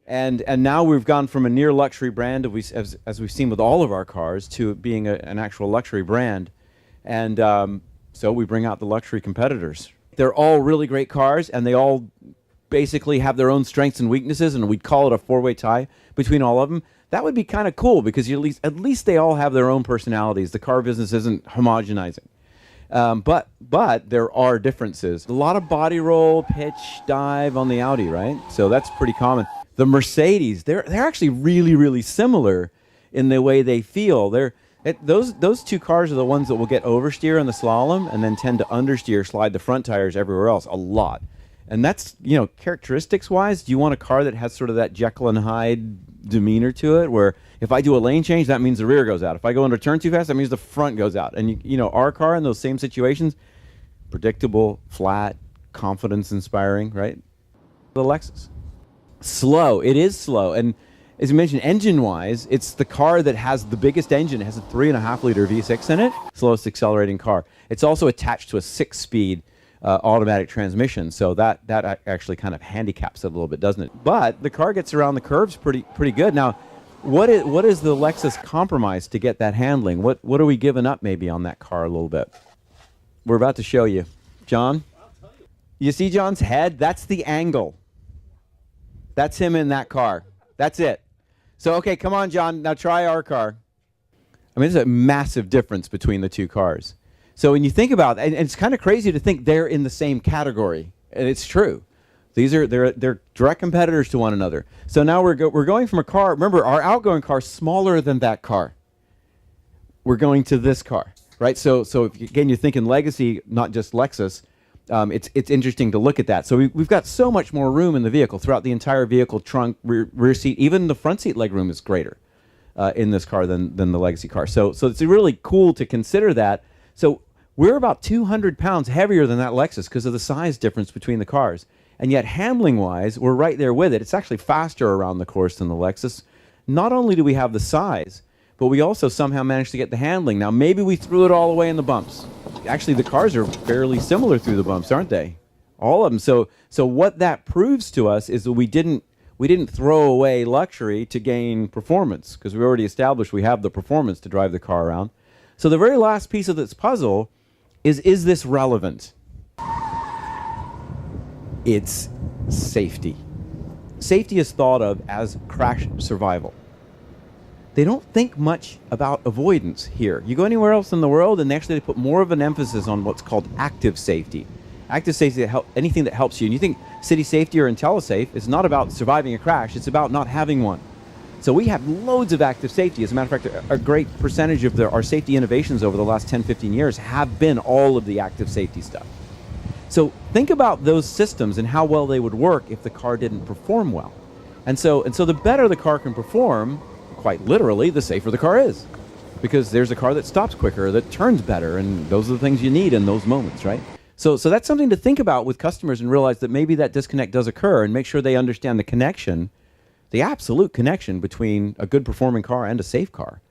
And now we've gone from a near luxury brand, as we've seen with all of our cars, to it being an actual luxury brand. And so we bring out the luxury competitors. They're all really great cars, and they all basically have their own strengths and weaknesses, and we'd call it a four-way tie between all of them. That would be kind of cool, because at least they all have their own personalities. The car business isn't homogenizing. But there are differences. A lot of body roll, pitch, dive on the Audi, right? So that's pretty common. The Mercedes, they're actually really, really similar in the way they feel. Those two cars are the ones that will get oversteer in the slalom and then tend to understeer, slide the front tires everywhere else a lot. And that's, characteristics-wise, do you want a car that has sort of that Jekyll and Hyde demeanor to it, where if I do a lane change, that means the rear goes out. If I go into turn too fast, that means the front goes out. And, our car in those same situations, predictable, flat, confidence-inspiring, right? The Lexus. Slow. It is slow. And as you mentioned, engine-wise, it's the car that has the biggest engine. It has a 3.5-liter V6 in it, slowest accelerating car. It's also attached to a 6-speed automatic transmission, so that actually kind of handicaps it a little bit, doesn't it? But the car gets around the curves pretty good. Now, what is the Lexus compromise to get that handling? What are we giving up maybe on that car a little bit? We're about to show you. John? You see John's head? That's the angle. That's him in that car. That's it. So, okay, come on, John. Now try our car. I mean, there's a massive difference between the two cars. So when you think about it, and it's kind of crazy to think they're in the same category, and it's true. They're direct competitors to one another. So now we're going from a car. Remember, our outgoing car is smaller than that car. We're going to this car, right? So if, again, you're thinking legacy, not just Lexus. It's interesting to look at that. So we've got so much more room in the vehicle throughout the entire vehicle, trunk, rear seat, even the front seat legroom is greater in this car than the legacy car. So it's really cool to consider that. So we're about 200 pounds heavier than that Lexus because of the size difference between the cars. And yet, handling-wise, we're right there with it. It's actually faster around the course than the Lexus. Not only do we have the size, but we also somehow managed to get the handling. Now, maybe we threw it all away in the bumps. Actually, the cars are fairly similar through the bumps, aren't they? All of them. So what that proves to us is that we didn't throw away luxury to gain performance, because we already established we have the performance to drive the car around. So the very last piece of this puzzle is this relevant? It's safety. Safety is thought of as crash survival. They don't think much about avoidance here. You go anywhere else in the world, and actually they put more of an emphasis on what's called active safety. Active safety, anything that helps you. And you think city safety or IntelliSafe is not about surviving a crash, it's about not having one. So we have loads of active safety. As a matter of fact, a great percentage of our safety innovations over the last 10, 15 years have been all of the active safety stuff. So think about those systems and how well they would work if the car didn't perform well. And so the better the car can perform, quite literally, the safer the car is. Because there's a car that stops quicker, that turns better, and those are the things you need in those moments, right? So that's something to think about with customers, and realize that maybe that disconnect does occur, and make sure they understand the connection, the absolute connection between a good performing car and a safe car.